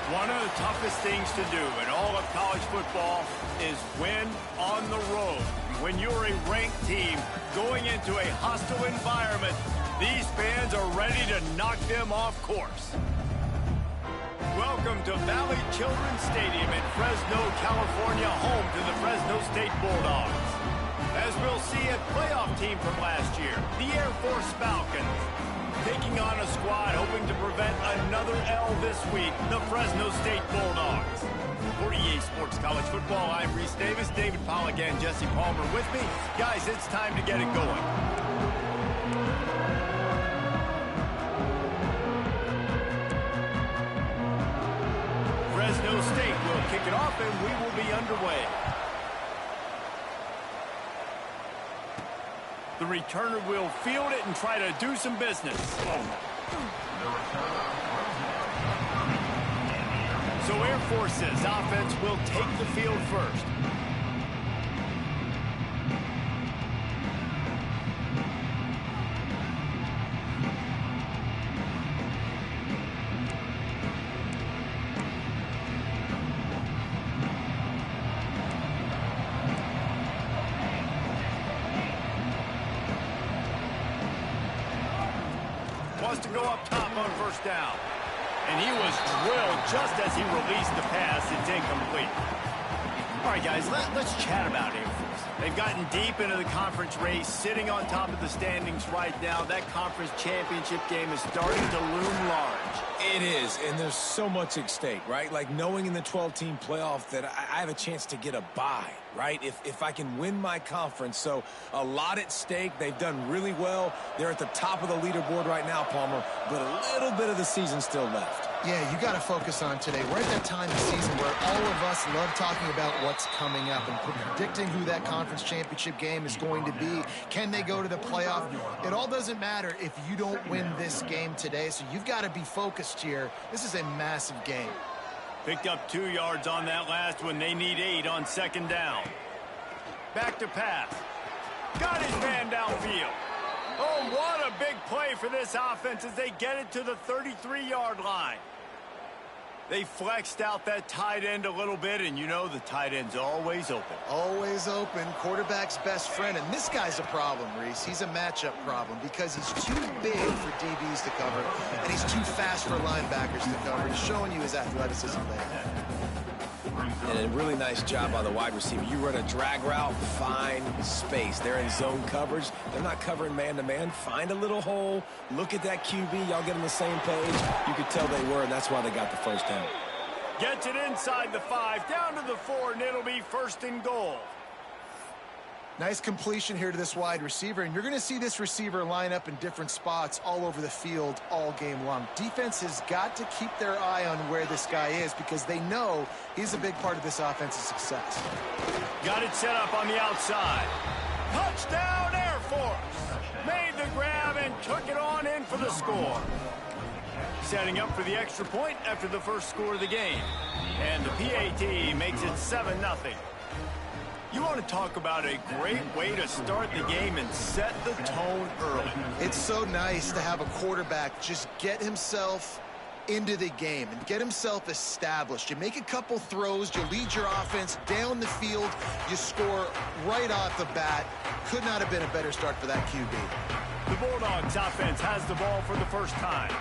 One of the toughest things to do in all of college football is win on the road. When you're a ranked team going into a hostile environment, these fans are ready to knock them off course. Welcome to Valley Children's Stadium in Fresno, California, home to the Fresno State Bulldogs. As we'll see a playoff team from last year, the Air Force Falcons, taking on a squad hoping to prevent another L this week, the Fresno State Bulldogs. For EA Sports College Football, I'm Reese Davis, David Pollack, and Jesse Palmer with me. Guys, it's time to get it going. Fresno State will kick it off, and we will be underway. The returner will field it and try to do some business. So Air Force's offense will take the field first. Wants to go up top on first down. And he was drilled just as he released the pass. It's incomplete. All right, guys, let's chat about Air Force. They've gotten deep into the conference race, sitting on top of the standings right now. That conference championship game is starting to loom large. It is, and there's so much at stake, right? Like knowing in the 12-team playoff that I have a chance to get a bye, right? If I can win my conference. So a lot at stake. They've done really well. They're at the top of the leaderboard right now, Palmer, but a little bit of the season still left. Yeah, you got to focus on today. We're at that time of the season where all of us love talking about what's coming up and predicting who that conference championship game is going to be. Can they go to the playoff? It all doesn't matter if you don't win this game today, so you've got to be focused here. This is a massive game. Picked up 2 yards on that last one. They need 8 on second down. Back to pass. Got his man downfield. Oh, what a big play for this offense as they get it to the 33-yard line. They flexed out that tight end a little bit, and you know the tight end's always open. Always open. Quarterback's best friend. And this guy's a problem, Reese. He's a matchup problem because he's too big for DBs to cover, and he's too fast for linebackers to cover. He's showing you his athleticism there. And a really nice job by the wide receiver. You run a drag route, find space. They're in zone coverage. They're not covering man-to-man. Find a little hole. Look at that QB. Y'all get on the same page. You could tell they were, and that's why they got the first down. Gets it inside the 5, down to the 4, and it'll be first and goal. Nice completion here to this wide receiver, and you're going to see this receiver line up in different spots all over the field all game long. Defense has got to keep their eye on where this guy is because they know he's a big part of this offense's success. Got it set up on the outside. Touchdown, Air Force! Made the grab and took it on in for the score. Setting up for the extra point after the first score of the game. And the PAT makes it 7-0. You want to talk about a great way to start the game and set the tone early. It's so nice to have a quarterback just get himself into the game and get himself established. You make a couple throws, you lead your offense down the field, you score right off the bat. Could not have been a better start for that QB. The Bulldogs offense has the ball for the first time.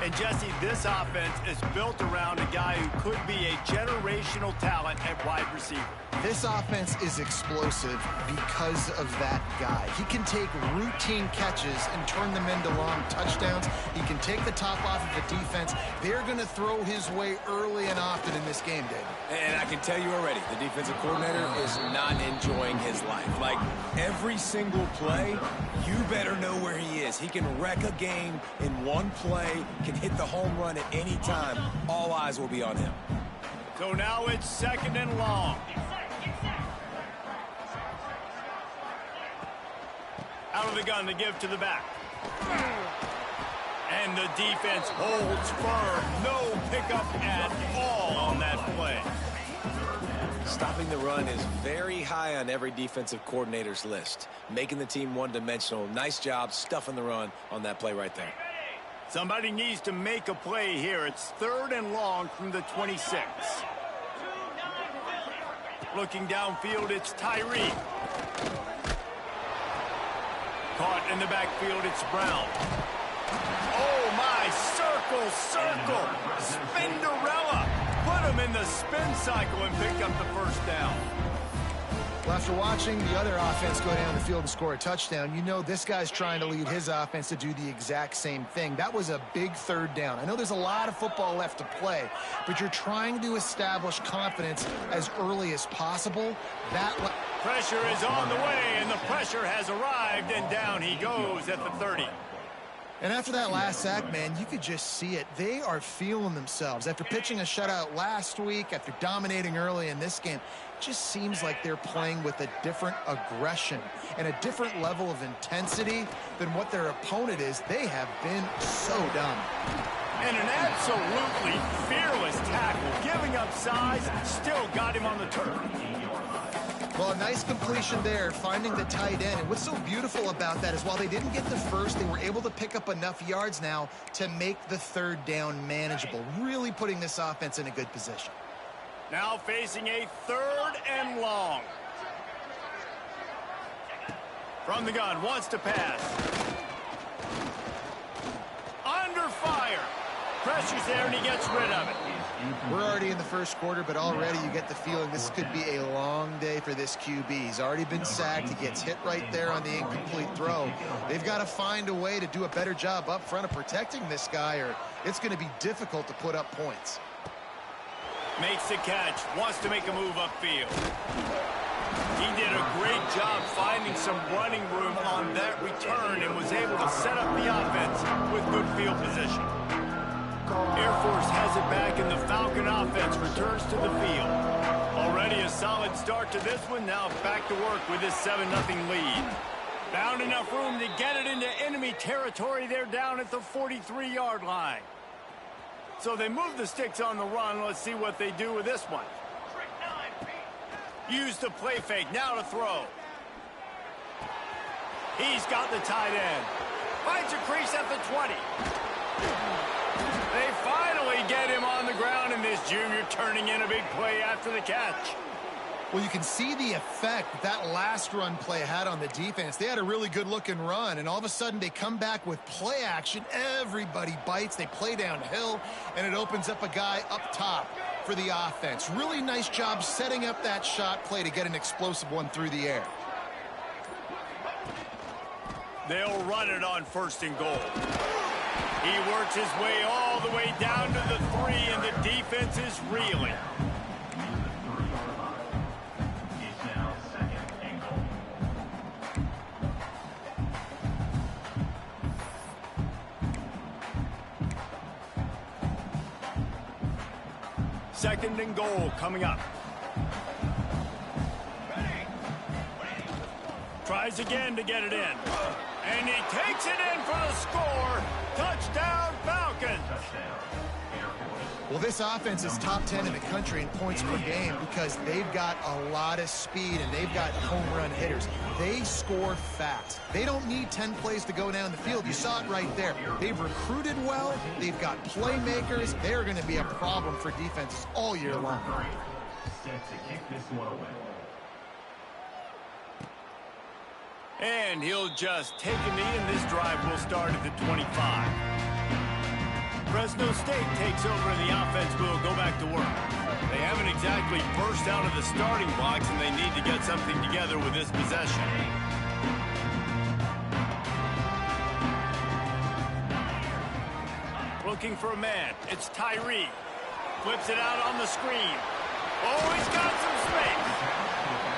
And Jesse, this offense is built around a guy who could be a generational talent at wide receiver. This offense is explosive because of that guy. He can take routine catches and turn them into long touchdowns. He can take the top off of the defense. They're going to throw his way early and often in this game, David. And I can tell you already, the defensive coordinator is not enjoying his life. Like, every single play, you better know where he is. He can wreck a game in one play, can hit the home run at any time. All eyes will be on him. So now it's second and long. Out of the gun to give to the back. And the defense holds firm. No pickup at all on that play. Stopping the run is very high on every defensive coordinator's list. Making the team one-dimensional. Nice job stuffing the run on that play right there. Somebody needs to make a play here. It's 3rd and long from the 26. Looking downfield, it's Tyree. Caught in the backfield, it's Brown. Oh, my, circle, Spinderella. Put him in the spin cycle and pick up the first down. Well, after watching the other offense go down the field and score a touchdown, you know this guy's trying to lead his offense to do the exact same thing. That was a big 3rd down. I know there's a lot of football left to play, but you're trying to establish confidence as early as possible. Pressure is on the way, and the pressure has arrived, and down he goes at the 30. And after that last sack, man, you could just see it. They are feeling themselves. After pitching a shutout last week, after dominating early in this game, it just seems like they're playing with a different aggression and a different level of intensity than what their opponent is. They have been so dumb. And an absolutely fearless tackle, giving up size, still got him on the turf. Well, a nice completion there, finding the tight end. And what's so beautiful about that is while they didn't get the first, they were able to pick up enough yards now to make the 3rd down manageable, really putting this offense in a good position. Now facing a 3rd and long. From the gun, wants to pass. Under fire. Pressure's there, and he gets rid of it. We're already in the first quarter, but already you get the feeling this could be a long day for this QB. He's already been sacked. He gets hit right there on the incomplete throw. They've got to find a way to do a better job up front of protecting this guy, or it's going to be difficult to put up points. Makes the catch, wants to make a move upfield. He did a great job finding some running room on that return and was able to set up the offense with good field position. Air Force has it back, and the Falcon offense returns to the field. Already a solid start to this one. Now back to work with this 7-0 lead. Found enough room to get it into enemy territory. They're down at the 43-yard line. So they move the sticks on the run. Let's see what they do with this one. Use the play fake. Now to throw. He's got the tight end. Finds a crease at the 20. They finally get him on the ground, and this junior turning in a big play after the catch. Well, you can see the effect that last run play had on the defense. They had a really good-looking run, and all of a sudden they come back with play action. Everybody bites. They play downhill, and it opens up a guy up top for the offense. Really nice job setting up that shot play to get an explosive one through the air. They'll run it on 1st and goal. He works his way all the way down to the 3, and the defense is reeling. Second and goal coming up. Tries again to get it in. And he takes it in for the score. Touchdown, Falcons. Well, this offense is top 10 in the country in points per game because they've got a lot of speed and they've got home run hitters. They score fast. They don't need 10 plays to go down the field. You saw it right there. They've recruited well. They've got playmakers. They're going to be a problem for defenses all year long. Set to kick this one away. And he'll just take a knee, and this drive will start at the 25. Fresno State takes over, and the offense will go back to work. They haven't exactly burst out of the starting blocks, and they need to get something together with this possession. Looking for a man. It's Tyree. Flips it out on the screen. Oh, he's got some space.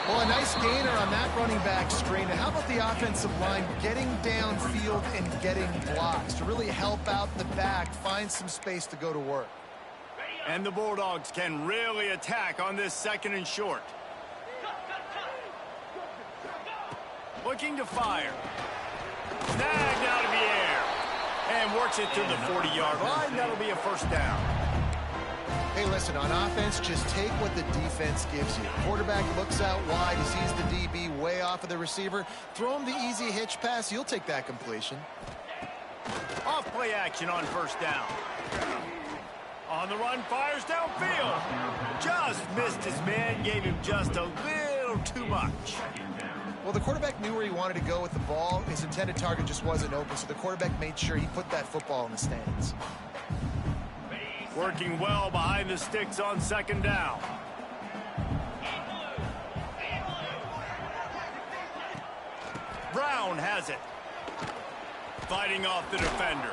Well, a nice gainer on that running back screen. And how about the offensive line getting downfield and getting blocks to really help out the back, find some space to go to work. And the Bulldogs can really attack on this 2nd and short. Looking to fire. Snagged out of the air. And works it to the 40-yard line. That'll be a 1st down. Hey, listen, on offense, just take what the defense gives you. Quarterback looks out wide. He sees the DB way off of the receiver. Throw him the easy hitch pass. You'll take that completion. Off play action on first down. On the run, fires downfield. Just missed his man, gave him just a little too much. Well, the quarterback knew where he wanted to go with the ball. His intended target just wasn't open, so the quarterback made sure he put that football in the stands. Working well behind the sticks on second down. Brown has it. Fighting off the defender.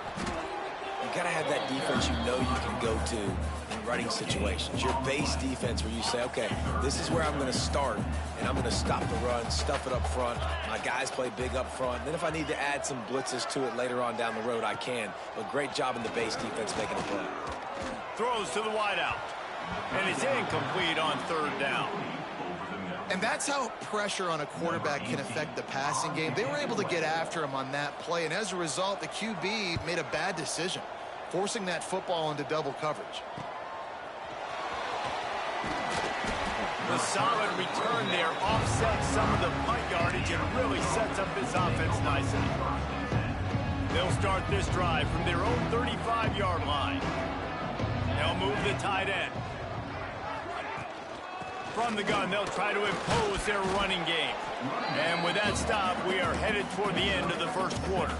You got to have that defense you know you can go to in running situations. Your base defense where you say, okay, this is where I'm going to start, and I'm going to stop the run, stuff it up front. My guys play big up front. And then if I need to add some blitzes to it later on down the road, I can. But great job in the base defense making a play. Throws to the wideout. And it's incomplete on third down. And that's how pressure on a quarterback can affect the passing game. They were able to get after him on that play, and as a result, the QB made a bad decision, forcing that football into double coverage. The solid return there offsets some of the punt yardage and really sets up this offense nicely. They'll start this drive from their own 35-yard line. They'll move the tight end. From the gun, they'll try to impose their running game. And with that stop, we are headed toward the end of the first quarter.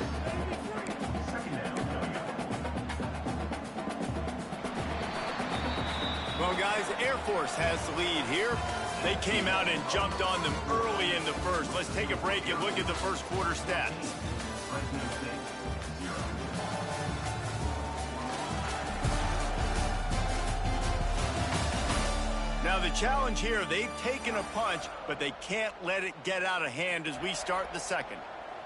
Well, guys, Air Force has the lead here. They came out and jumped on them early in the first. Let's take a break and look at the first quarter stats. Now the challenge here, they've taken a punch, but they can't let it get out of hand as we start the second.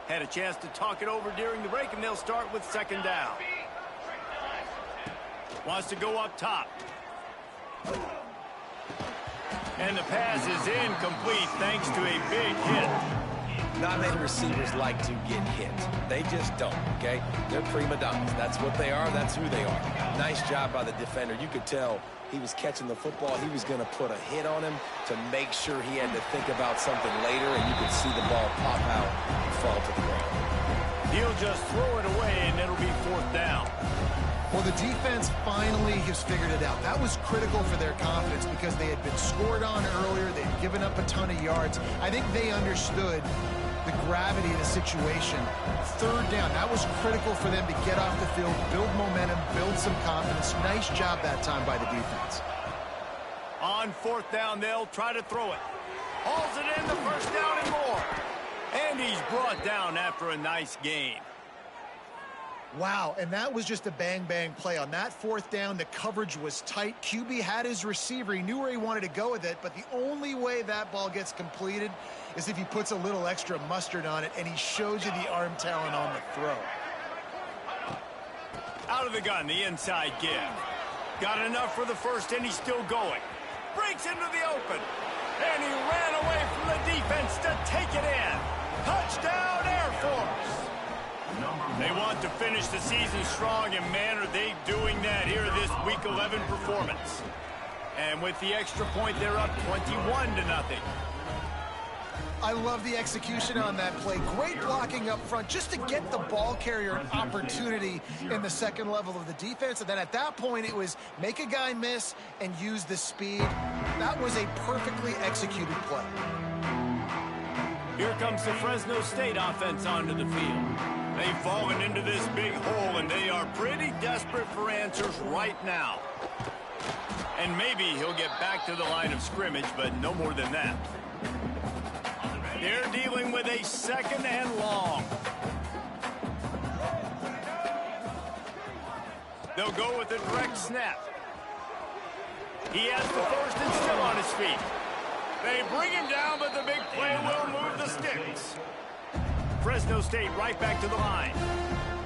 Had a chance to talk it over during the break, and they'll start with second down. Wants to go up top. And the pass is incomplete thanks to a big hit. Not many receivers like to get hit. They just don't, okay? They're prima donnas. That's what they are. That's who they are. Nice job by the defender. You could tell he was catching the football. He was going to put a hit on him to make sure he had to think about something later, and you could see the ball pop out and fall to the ground. He'll just throw it away, and it'll be fourth down. Well, the defense finally has figured it out. That was critical for their confidence because they had been scored on earlier. They had given up a ton of yards. I think they understood the gravity of the situation. Third down, that was critical for them to get off the field, build momentum, build some confidence. Nice job that time by the defense. On fourth down, they'll try to throw it. Hauls it in, the first down and more. And he's brought down after a nice gain. Wow, and that was just a bang-bang play. On that fourth down, the coverage was tight. QB had his receiver. He knew where he wanted to go with it, but the only way that ball gets completed is if he puts a little extra mustard on it, and he shows you the arm talent on the throw. Out of the gun, the inside give. Got enough for the first, and he's still going. Breaks into the open, and he ran away from the defense to take it in. Touchdown, Air Force! They want to finish the season strong, and man, are they doing that here this Week 11 performance. And with the extra point, they're up 21-0. I love the execution on that play. Great blocking up front just to get the ball carrier an opportunity in the second level of the defense. And then at that point, it was make a guy miss and use the speed. That was a perfectly executed play. Here comes the Fresno State offense onto the field. They've fallen into this big hole, and they are pretty desperate for answers right now. And maybe he'll get back to the line of scrimmage, but no more than that. They're dealing with a second and long. They'll go with a direct snap. He has the first and still on his feet. They bring him down, but the big play will move the sticks. Fresno State right back to the line.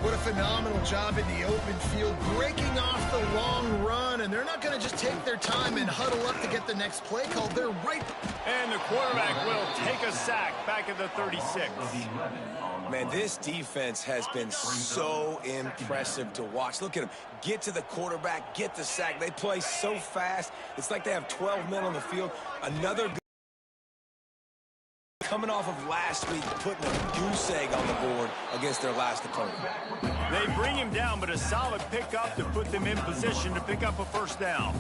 What a phenomenal job in the open field, breaking off the long run, and they're not going to just take their time and huddle up to get the next play called. They're right. And the quarterback will take a sack back at the 36. Man, this defense has been so impressive to watch. Look at them. Get to the quarterback, get the sack. They play so fast. It's like they have 12 men on the field. Another good coming off of last week, putting a goose egg on the board against their last opponent. They bring him down, but a solid pickup to put them in position to pick up a first down.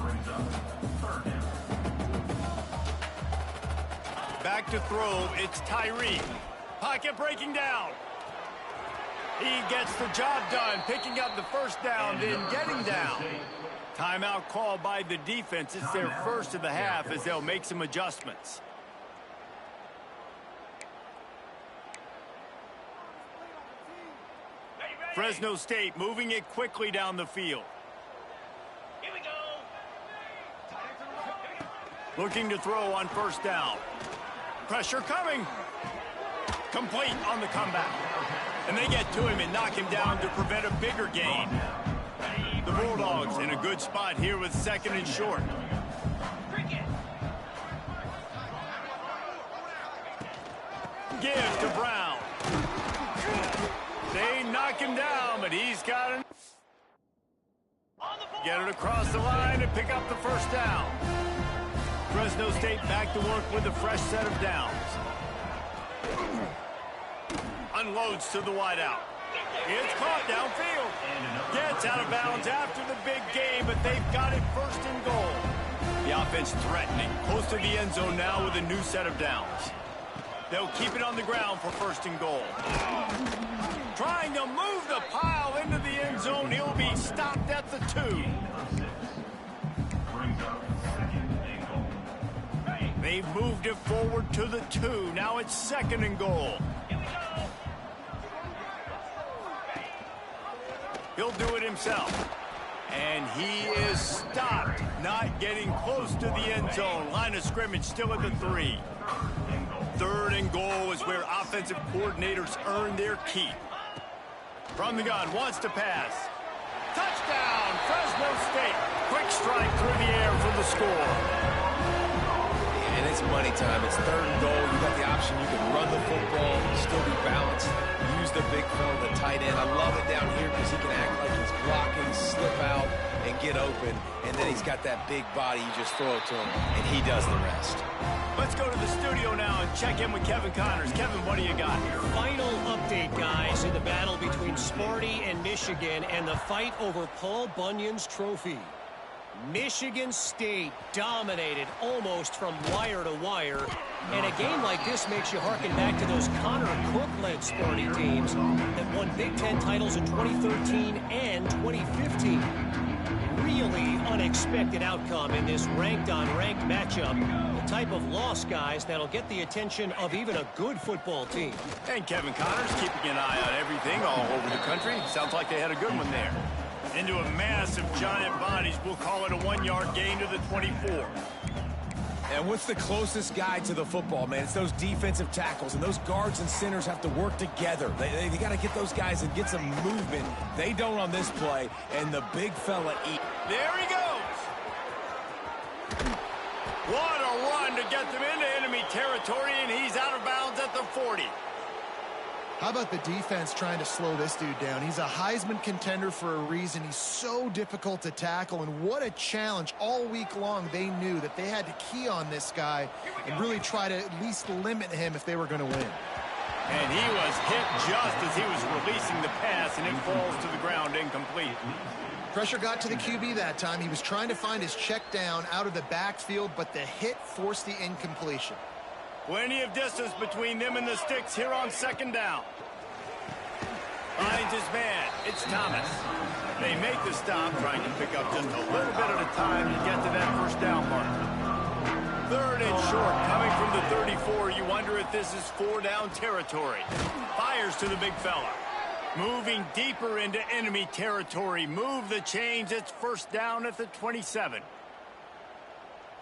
Back to throw, it's Tyree. Pocket breaking down. He gets the job done, picking up the first down, then getting down. Timeout called by the defense. It's their first of the half as they'll make some adjustments. Fresno State moving it quickly down the field. Here we go. Looking to throw on first down. Pressure coming. Complete on the comeback. And they get to him and knock him down to prevent a bigger gain. The Bulldogs in a good spot here with second and short. Give to Brown. They knock him down, but he's got it. Get it across the line and pick up the first down. Fresno State back to work with a fresh set of downs. Unloads to the wideout. It's caught downfield. Gets out of bounds after the big game, but they've got it first and goal. The offense threatening. Close to the end zone now with a new set of downs. They'll keep it on the ground for first and goal. Trying to move the pile into the end zone. He'll be stopped at the 2. They've moved it forward to the 2. Now it's second and goal. He'll do it himself. And he is stopped, not getting close to the end zone. Line of scrimmage still at the 3. Third and goal is where offensive coordinators earn their keep. From the gun, wants to pass. Touchdown, Fresno State. Quick strike through the air for the score. And it's money time. It's third and goal. You got the option. You can run the football, still be balanced. Use the big fella, the tight end. I love it down here because he can act like he's blocking, slip out, and get open. And then he's got that big body. You just throw it to him, and he does the rest. Let's go to the studio now and check in with Kevin Connors. Kevin, what do you got here? Final update, guys, in the battle between Sparty and Michigan and the fight over Paul Bunyan's trophy. Michigan State dominated almost from wire to wire. And a game like this makes you harken back to those Connor Cook-led Sparty teams that won Big Ten titles in 2013 and 2015. Really unexpected outcome in this ranked-on-ranked matchup. The type of loss, guys, that'll get the attention of even a good football team. And Kevin Connors keeping an eye on everything all over the country. Sounds like they had a good one there. Into a mass of giant bodies. We'll call it a 1-yard gain to the 24. And what's the closest guy to the football, man? It's those defensive tackles, and those guards and centers have to work together. They got to get those guys and get some movement. They don't on this play, and the big fella eat. There he goes. What a run to get them into enemy territory, and he's out of bounds at the 40. How about the defense trying to slow this dude down? He's a Heisman contender for a reason. He's so difficult to tackle, and what a challenge. All week long, they knew that they had to key on this guy and really try to at least limit him if they were going to win. And he was hit just as he was releasing the pass, and it falls to the ground incomplete. Pressure got to the QB that time. He was trying to find his check down out of the backfield, but the hit forced the incompletion. Plenty of distance between them and the sticks here on second down. Finds his man. It's Thomas. They make the stop, trying to pick up just a little bit at a time to get to that first down mark. Third and short, coming from the 34. You wonder if this is 4-down territory. Fires to the big fella. Moving deeper into enemy territory. Move the chains. It's first down at the 27.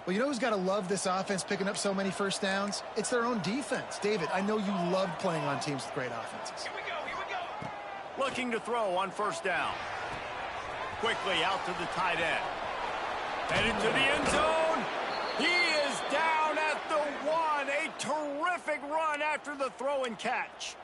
Well, you know who's got to love this offense picking up so many first downs? It's their own defense. David, I know you loved playing on teams with great offenses. Here we go, here we go. Looking to throw on first down. Quickly out to the tight end. Headed to the end zone. He is down at the 1. A terrific run after the throw and catch.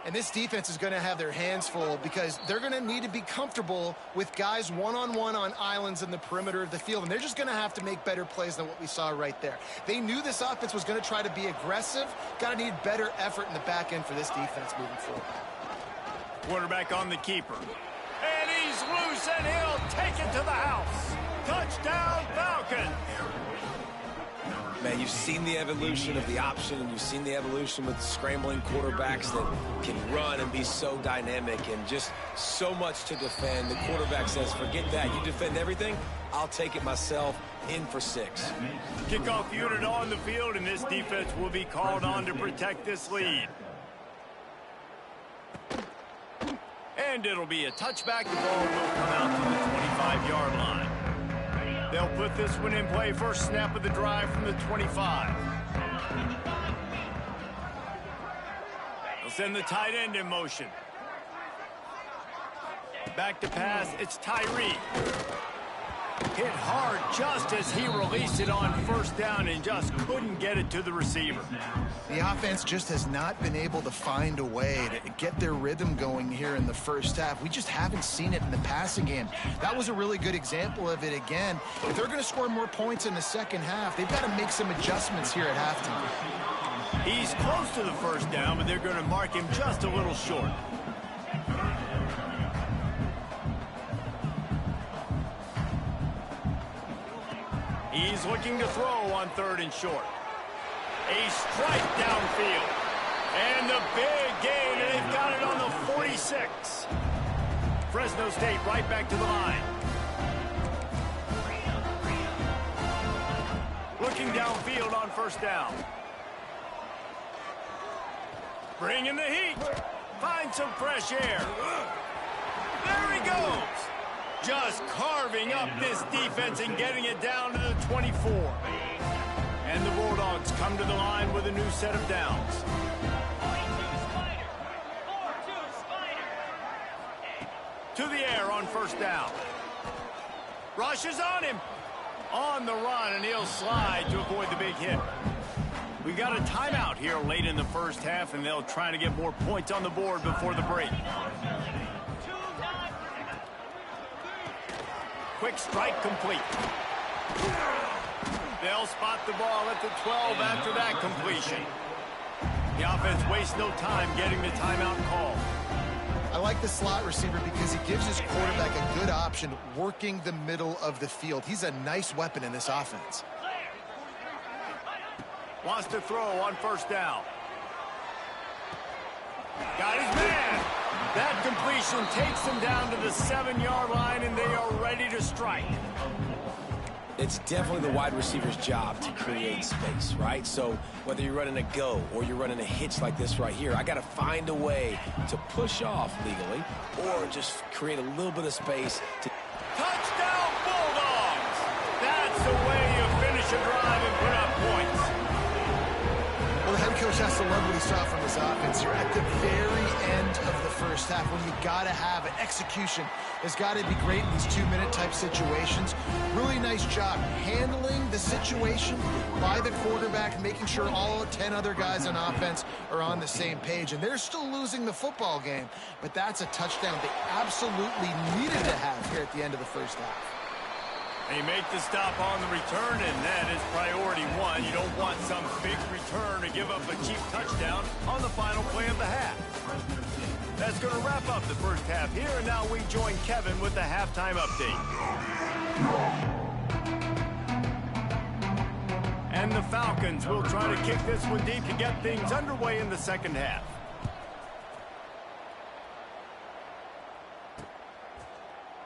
And this defense is going to have their hands full because they're going to need to be comfortable with guys one-on-one on islands in the perimeter of the field. And they're just going to have to make better plays than what we saw right there. They knew this offense was going to try to be aggressive. Got to need better effort in the back end for this defense moving forward. Quarterback on the keeper. And he's loose, and he'll take it to the house. Touchdown, Falcons. Man, you've seen the evolution of the option, and you've seen the evolution with scrambling quarterbacks that can run and be so dynamic and just so much to defend. The quarterback says, forget that. You defend everything, I'll take it myself. In for 6. Kickoff unit on the field, and this defense will be called on to protect this lead. And it'll be a touchback. The ball will come out to the 25-yard line. They'll put this one in play. First snap of the drive from the 25. They'll send the tight end in motion. Back to pass. It's Tyree. Hit hard just as he released it on first down and just couldn't get it to the receiver. The offense just has not been able to find a way to get their rhythm going here in the first half. We just haven't seen it in the passing game. That was a really good example of it again. If they're going to score more points in the second half, they've got to make some adjustments here at halftime. He's close to the first down, but they're going to mark him just a little short. He's looking to throw on 3rd and short. A strike downfield. And the big gain, and they've got it on the 46. Fresno State right back to the line. Looking downfield on first down. Bringing the heat. Find some fresh air. There he goes. Just carving up this defense and getting it down to the 24. And the Bulldogs come to the line with a new set of downs. To the air on first down. Rushes on him. On the run, and he'll slide to avoid the big hit. We got a timeout here late in the first half, and they'll try to get more points on the board before the break. Quick strike complete. They'll spot the ball at the 12 after that completion. The offense wastes no time getting the timeout call. I like the slot receiver because he gives his quarterback a good option working the middle of the field. He's a nice weapon in this offense. Wants to throw on first down. Got his man. That completion takes them down to the 7-yard line, and they are ready to strike. It's definitely the wide receiver's job to create space, right? So whether you're running a go or you're running a hitch like this right here, I got to find a way to push off legally or just create a little bit of space to... Touchdown, Bulldogs! That's the way you finish a drive and put up points. Well, the head coach has to love what he saw from his offense. You're at the very end of the first half when you got to have an execution. Has got to be great in these 2-minute type situations. Really nice job handling the situation by the quarterback, making sure all 10 other guys on offense are on the same page. And they're still losing the football game, but that's a touchdown they absolutely needed to have here at the end of the first half. They make the stop on the return, and that is priority one. You don't want some big return to give up a cheap touchdown on the final play of the half. That's going to wrap up the first half here, and now we join Kevin with the halftime update. And the Falcons will try to kick this one deep to get things underway in the second half.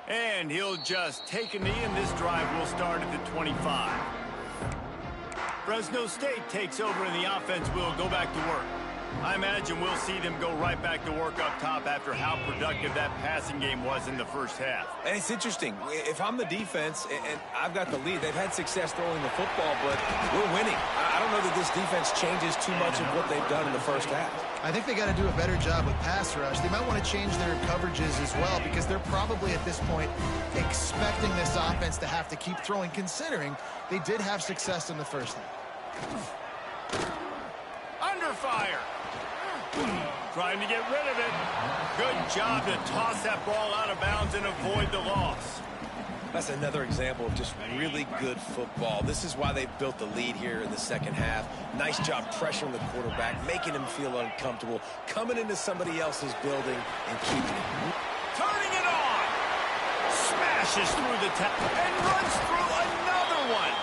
And he'll just take a knee, and this drive will start at the 25. Fresno State takes over, and the offense will go back to work. I imagine we'll see them go right back to work up top after how productive that passing game was in the first half. And it's interesting. If I'm the defense and I've got the lead, they've had success throwing the football, but we're winning. I don't know that this defense changes too much of what they've done in the first half. I think they got to do a better job with pass rush. They might want to change their coverages as well because they're probably at this point expecting this offense to have to keep throwing, considering they did have success in the first half. Under fire. Trying to get rid of it. Good job to toss that ball out of bounds and avoid the loss. That's another example of just really good football. This is why they built the lead here in the second half. Nice job pressuring the quarterback, making him feel uncomfortable, coming into somebody else's building and keeping it. Turning it on. Smashes through the tackle and runs through another one.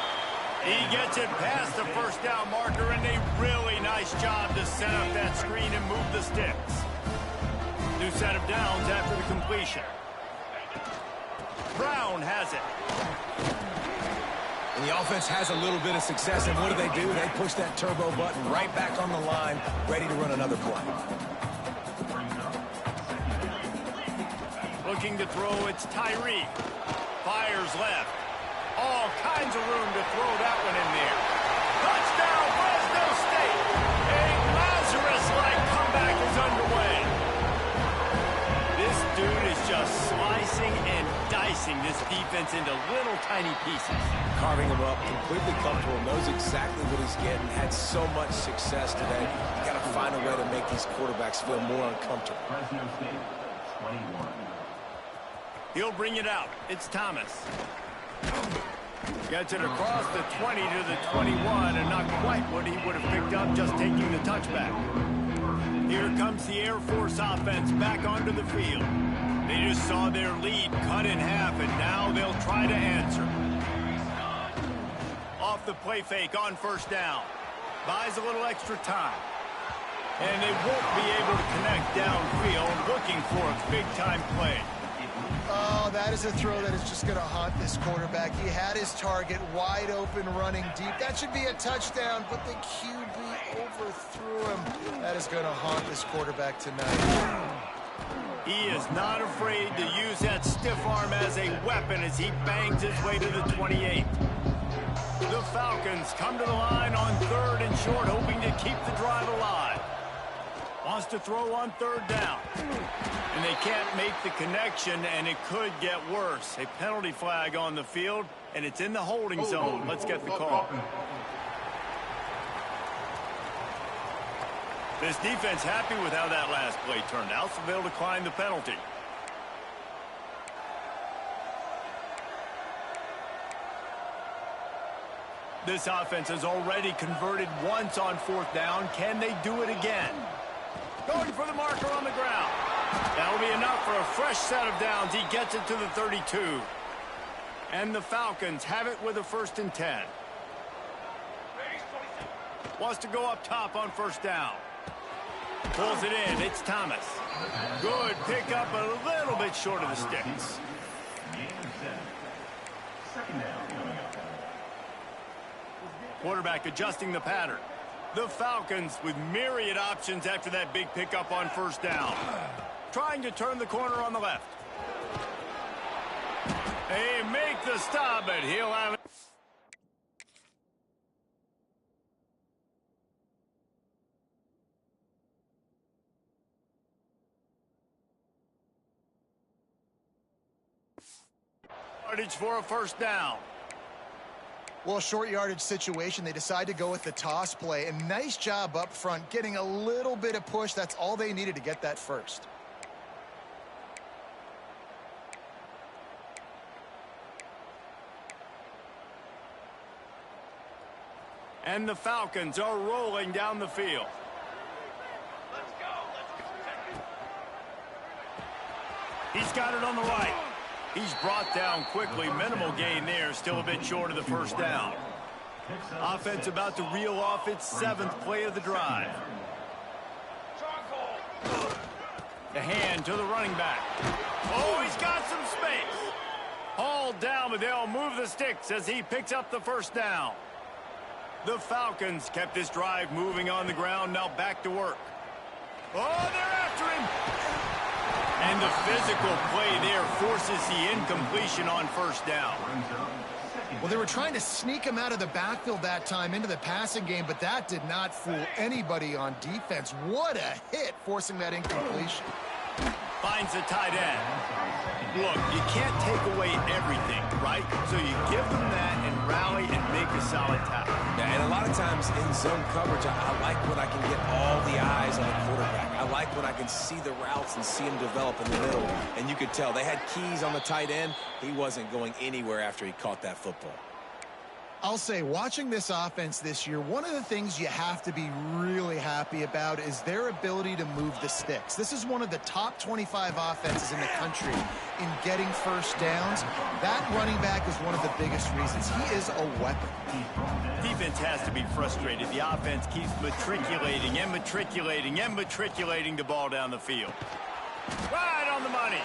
He gets it past the first down marker, and a really nice job to set up that screen and move the sticks. New set of downs after the completion. Brown has it. And the offense has a little bit of success, and what do? They push that turbo button right back on the line, ready to run another play. Looking to throw, it's Tyree. Fires left. All kinds of room to throw that one in there. Touchdown, Fresno State. A Lazarus-like comeback is underway. This dude is just slicing and dicing this defense into little tiny pieces. Carving him up, completely comfortable, knows exactly what he's getting, had so much success today. You got to find a way to make these quarterbacks feel more uncomfortable. Fresno State, 21. He'll bring it out. It's Thomas. Gets it across the 20 to the 21, and not quite what he would have picked up just taking the touchback. Here comes the Air Force offense back onto the field. They just saw their lead cut in half, and now they'll try to answer. Off the play fake on first down. Buys a little extra time. And they won't be able to connect downfield, looking for a big-time play. Oh, that is a throw that is just going to haunt this quarterback. He had his target wide open, running deep. That should be a touchdown, but the QB overthrew him. That is going to haunt this quarterback tonight. He is not afraid to use that stiff arm as a weapon as he bangs his way to the 28. The Falcons come to the line on 3rd and short, hoping to keep the drive alive. Wants to throw on 3rd down. And they can't make the connection, and it could get worse. A penalty flag on the field, and it's in the holding zone. Let's get the call. This defense happy with how that last play turned out, so they'll decline the penalty. This offense has already converted once on 4th down. Can they do it again? Going for the marker on the ground. That'll be enough for a fresh set of downs. He gets it to the 32. And the Falcons have it with a 1st and 10. Wants to go up top on 1st down. Pulls it in. It's Thomas. Good pickup, a little bit short of the sticks. Quarterback adjusting the pattern. The Falcons with myriad options after that big pickup on 1st down. Trying to turn the corner on the left. They make the stop, but he'll have it. Yardage for a 1st down. Well, short yardage situation, they decide to go with the toss play. And nice job up front, getting a little bit of push. That's all they needed to get that first. And the Falcons are rolling down the field. He's got it on the right. He's brought down quickly. Minimal gain there. Still a bit short of the 1st down. Offense about to reel off its 7th play of the drive. The hand to the running back. Oh, he's got some space. Hauled down, but they'll move the sticks as he picks up the 1st down. The Falcons kept this drive moving on the ground. Now back to work. Oh, they're after him. And the physical play there forces the incompletion on 1st down. Well, they were trying to sneak him out of the backfield that time into the passing game, but that did not fool anybody on defense. What a hit, forcing that incompletion. Finds the tight end. Look, you can't take away everything, right? So you give them that and rally and make a solid tackle. Yeah, and a lot lot of times in zone coverage, I like when I can get all the eyes on the quarterback. I like when I can see the routes and see them develop in the middle. And you could tell they had keys on the tight end. He wasn't going anywhere after he caught that football. I'll say, watching this offense this year, one of the things you have to be really happy about is their ability to move the sticks. This is one of the top 25 offenses in the country in getting first downs. That running back is one of the biggest reasons. He is a weapon. Defense has to be frustrated. The offense keeps matriculating and matriculating and matriculating the ball down the field. Right on the money.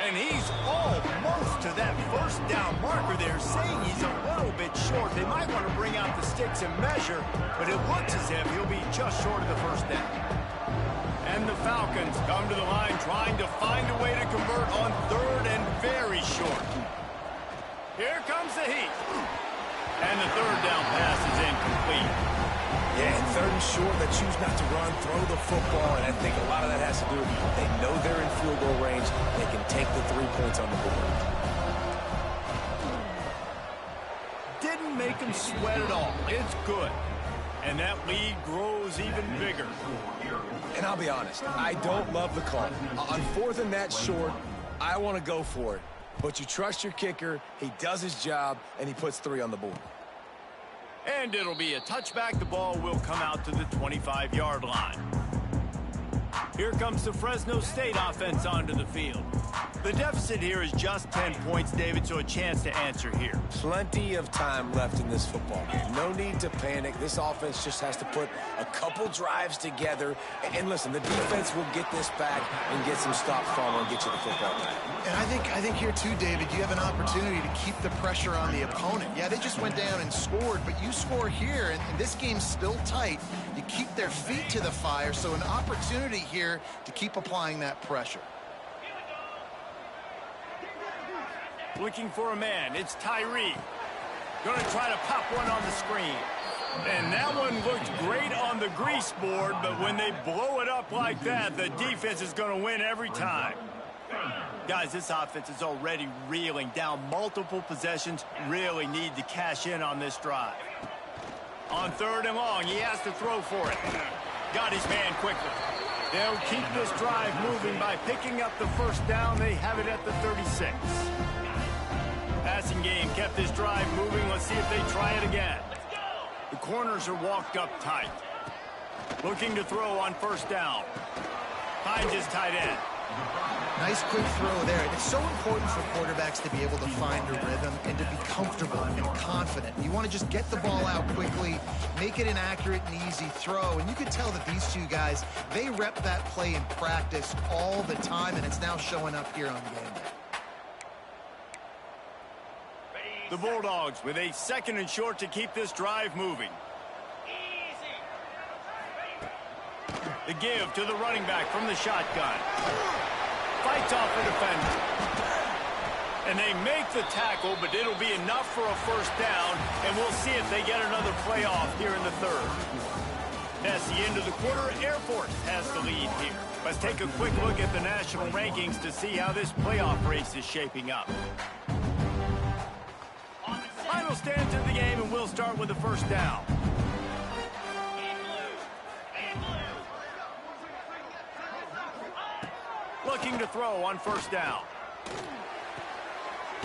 And he's almost to that first down marker there, saying he's a little bit short. They might want to bring out the sticks and measure, but it looks as if he'll be just short of the first down. And the Falcons come to the line trying to find a way to convert on third and very short. Here comes the heat. And the third down pass is incomplete. Yeah, and third and short, they choose not to run, throw the football, and I think a lot of that has to do with they know they're in field goal range. They can take the 3 points on the board. Didn't make him sweat at all. It's good. And that lead grows even bigger. And I'll be honest, I don't love the call. On fourth and that short, I want to go for it. But you trust your kicker, he does his job, and he puts 3 on the board. And it'll be a touchback. The ball will come out to the 25-yard line. Here comes the Fresno State offense onto the field. The deficit here is just 10 points, David, so a chance to answer here. Plenty of time left in this football game. No need to panic. This offense just has to put a couple drives together. And listen, the defense will get this back and get some stops following and get you the football back. And I think here too, David, you have an opportunity to keep the pressure on the opponent. Yeah, they just went down and scored, but you score here, and this game's still tight. You keep their feet to the fire, so an opportunity here to keep applying that pressure. Looking for a man. It's Tyree. Going to try to pop one on the screen. And that one looked great on the grease board, but when they blow it up like that, the defense is going to win every time. Guys, this offense is already reeling down multiple possessions. Really need to cash in on this drive. On third and long, he has to throw for it. Got his man quickly. They'll keep this drive moving by picking up the first down. They have it at the 36. Passing game kept this drive moving. Let's see if they try it again. The corners are walked up tight. Looking to throw on first down. Finds his tight end. Nice quick throw there. It's so important for quarterbacks to be able to find a rhythm and to be comfortable and confident. You want to just get the ball out quickly, make it an accurate and easy throw. And you could tell that these two guys, they rep that play in practice all the time, and it's now showing up here on game day. The Bulldogs with a second and short to keep this drive moving. The give to the running back from the shotgun. Fights off the defender. And they make the tackle, but it'll be enough for a first down, and we'll see if they get another play off here in the third. That's the end of the quarter. Air Force has the lead here. Let's take a quick look at the national rankings to see how this playoff race is shaping up. Final stands of the game, and we'll start with the first down. Looking to throw on first down.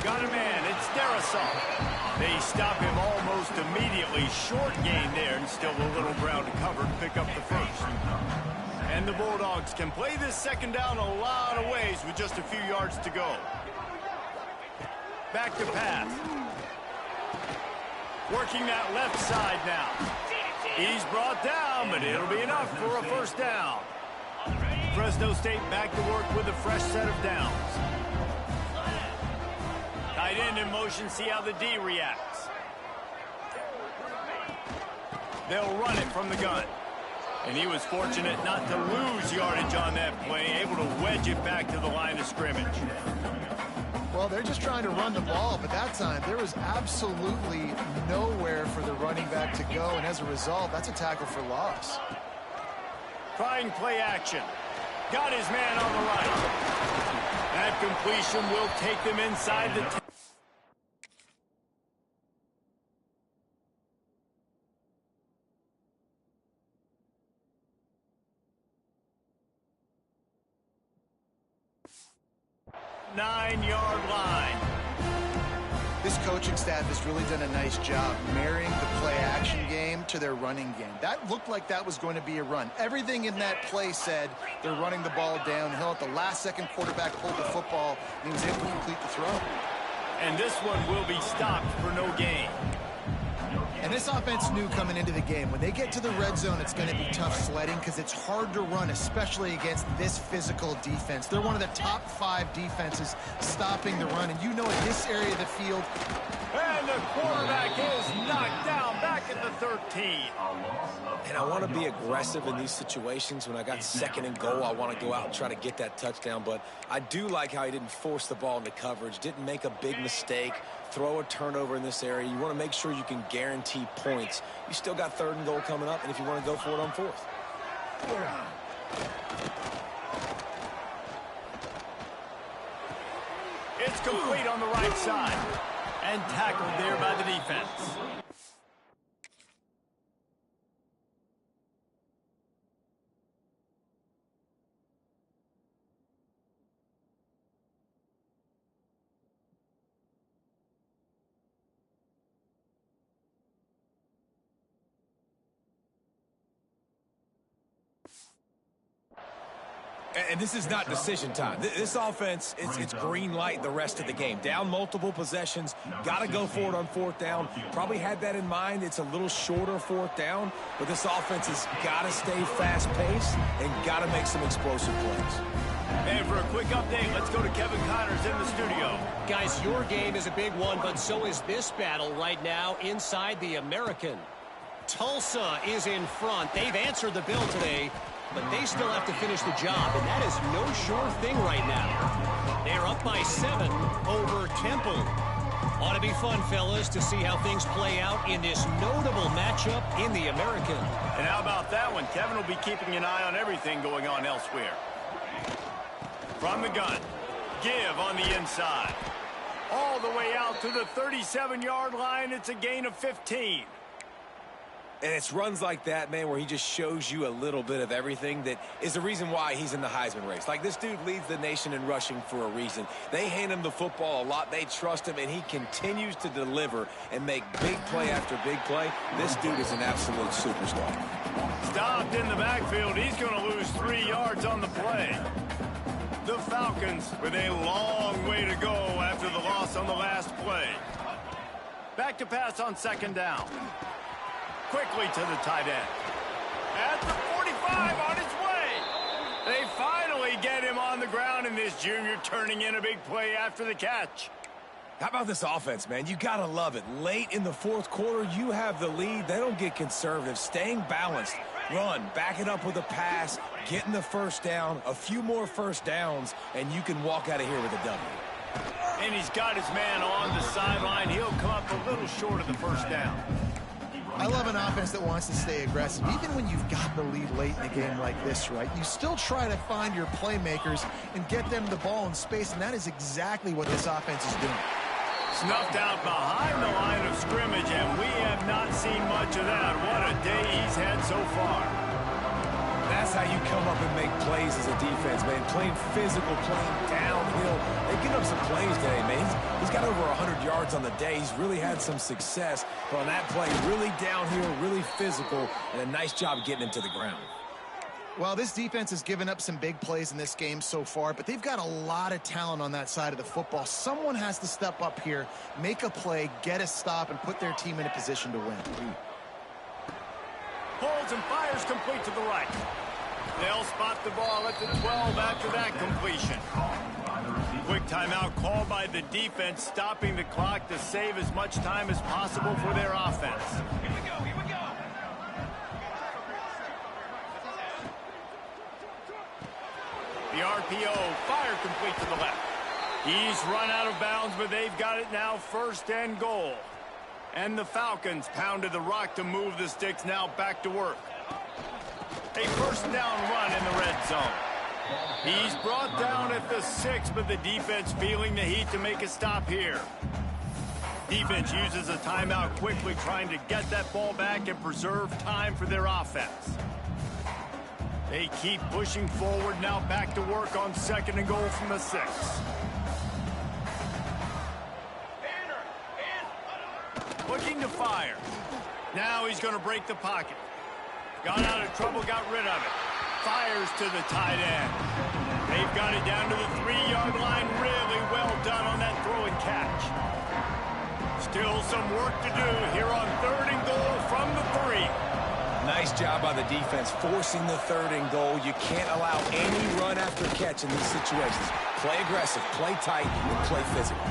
Got a man. It's Darasol. They stop him almost immediately. Short gain there, and still a little ground to cover to pick up the first. And the Bulldogs can play this second down a lot of ways with just a few yards to go. Back to pass. Working that left side now. He's brought down, but it'll be enough for a first down. Fresno State back to work with a fresh set of downs. Tight end in motion, see how the D reacts. They'll run it from the gun. And he was fortunate not to lose yardage on that play, able to wedge it back to the line of scrimmage. Well, they're just trying to run the ball, but that time there was absolutely nowhere for the running back to go, and as a result, that's a tackle for loss. Trying play action. Got his man on the right. That completion will take them inside the 9-yard line. This coaching staff has really done a nice job marrying the play-action game to their running game. That looked like that was going to be a run. Everything in that play said they're running the ball downhill. At the last second, quarterback pulled the football, and he was able to complete the throw. And this one will be stopped for no gain. And this offense knew coming into the game, when they get to the red zone, it's going to be tough sledding because it's hard to run, especially against this physical defense. They're one of the top 5 defenses stopping the run. And you know, in this area of the field, and the quarterback is knocked down back at the 13. And I want to be aggressive in these situations. When I got 2nd and goal, I want to go out and try to get that touchdown. But I do like how he didn't force the ball into coverage, didn't make a big mistake, throw a turnover in this area. You want to make sure you can guarantee points. You still got 3rd and goal coming up, and if you want to go for it on 4th. It's complete on the right side. And tackled there by the defense. And this is not decision time. This offense, it's green light the rest of the game. Down multiple possessions, got to go for it on 4th down. Probably had that in mind. It's a little shorter 4th down, but this offense has got to stay fast-paced and got to make some explosive plays. And for a quick update, let's go to Kevin Connors in the studio. Guys, your game is a big one, but so is this battle right now inside the American. Tulsa is in front. They've answered the bill today, but they still have to finish the job, and that is no sure thing right now. They're up by 7 over Temple. Ought to be fun, fellas, to see how things play out in this notable matchup in the American. And how about that one? Kevin will be keeping an eye on everything going on elsewhere. From the gun, give on the inside. All the way out to the 37-yard line. It's a gain of 15. And it's runs like that, man, where he just shows you a little bit of everything that is the reason why he's in the Heisman race. Like, this dude leads the nation in rushing for a reason. They hand him the football a lot. They trust him, and he continues to deliver and make big play after big play. This dude is an absolute superstar. Stopped in the backfield. He's going to lose 3 yards on the play. The Falcons with a long way to go after the loss on the last play. Back to pass on 2nd down. Quickly to the tight end. At the 45 on his way. They finally get him on the ground, and this junior turning in a big play after the catch. How about this offense, man? You got to love it. Late in the 4th quarter, you have the lead. They don't get conservative. Staying balanced. Run, back it up with a pass, getting the 1st down, a few more 1st downs, and you can walk out of here with a W. And he's got his man on the sideline. He'll come up a little short of the 1st down. I love an offense that wants to stay aggressive. Even when you've got the lead late in a game like this, right, you still try to find your playmakers and get them the ball in space, and that is exactly what this offense is doing. Snuffed out behind the line of scrimmage, and we have not seen much of that. What a day he's had so far. That's how you come up and make plays as a defense, man. Playing physical, playing downhill. They get up some plays today, man. He's got over 100 yards on the day. He's really had some success. But on that play, really downhill, really physical, and a nice job getting him to the ground. Well, this defense has given up some big plays in this game so far, but they've got a lot of talent on that side of the football. Someone has to step up here, make a play, get a stop, and put their team in a position to win. Holds and fires complete to the right. They'll spot the ball at the 12 after that completion. Quick timeout called by the defense, stopping the clock to save as much time as possible for their offense. Here we go, here we go. The RPO, fire complete to the left. He's run out of bounds, but they've got it now 1st and goal. And the Falcons pounded the rock to move the sticks, now back to work. A 1st down run in the red zone. He's brought down at the 6, but the defense feeling the heat to make a stop here. Defense uses a timeout quickly, trying to get that ball back and preserve time for their offense. They keep pushing forward now, back to work on 2nd and goal from the 6. Looking to fire. Now he's going to break the pocket. Got out of trouble, got rid of it. Fires to the tight end. They've got it down to the 3-yard line. Really well done on that throw and catch. Still some work to do here on 3rd and goal from the 3. Nice job by the defense forcing the 3rd and goal. You can't allow any run after catch in these situations. Play aggressive, play tight, and play physical.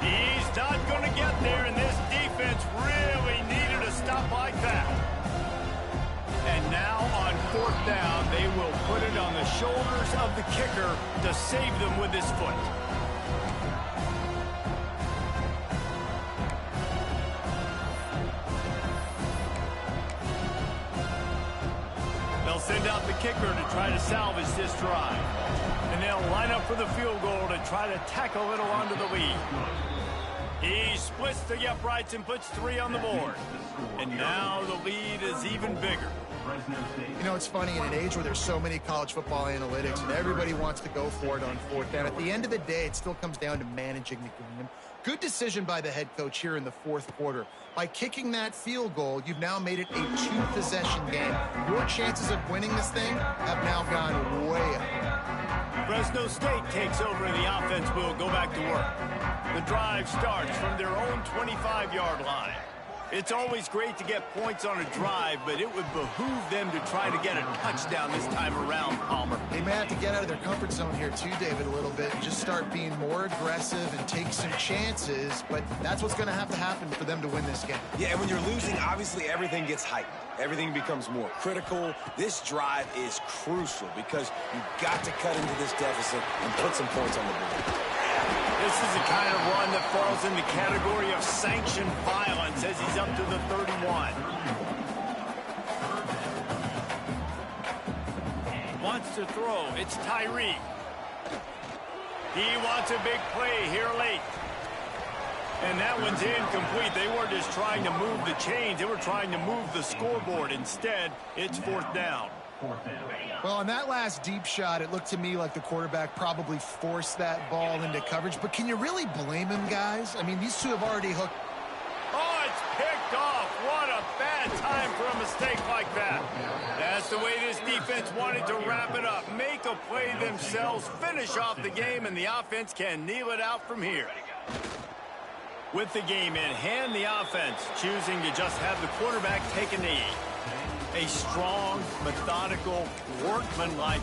He's not going to get there, and this defense really needed a stop like that. And now on 4th down, they will put it on the shoulders of the kicker to save them with his foot. They'll send out the kicker to try to salvage this drive. And they'll line up for the field goal to try to tack a little onto the lead. He splits the uprights and puts 3 on the board. And now the lead is even bigger. You know, it's funny, in an age where there's so many college football analytics and everybody wants to go for it on 4th down, at the end of the day, it still comes down to managing the game. Good decision by the head coach here in the 4th quarter. By kicking that field goal, you've now made it a 2-possession game. Your chances of winning this thing have now gone way up. Fresno State takes over and the offense will go back to work. The drive starts from their own 25-yard line. It's always great to get points on a drive, but it would behoove them to try to get a touchdown this time around, Palmer. They may have to get out of their comfort zone here too, David, a little bit, and just start being more aggressive and take some chances, but that's what's going to have to happen for them to win this game. Yeah, and when you're losing, obviously everything gets heightened. Everything becomes more critical. This drive is crucial because you've got to cut into this deficit and put some points on the board. This is the kind of run that falls in the category of sanctioned violence as he's up to the 31. Wants to throw. It's Tyree. He wants a big play here late. And that one's incomplete. They weren't just trying to move the chains. They were trying to move the scoreboard. Instead, it's 4th down. Well, on that last deep shot, it looked to me like the quarterback probably forced that ball into coverage. But can you really blame him, guys? I mean, these two have already hooked. Oh, it's picked off. What a bad time for a mistake like that. That's the way this defense wanted to wrap it up. Make a play themselves, finish off the game, and the offense can kneel it out from here. With the game in hand, the offense choosing to just have the quarterback take a knee. A strong, methodical, workmanlike.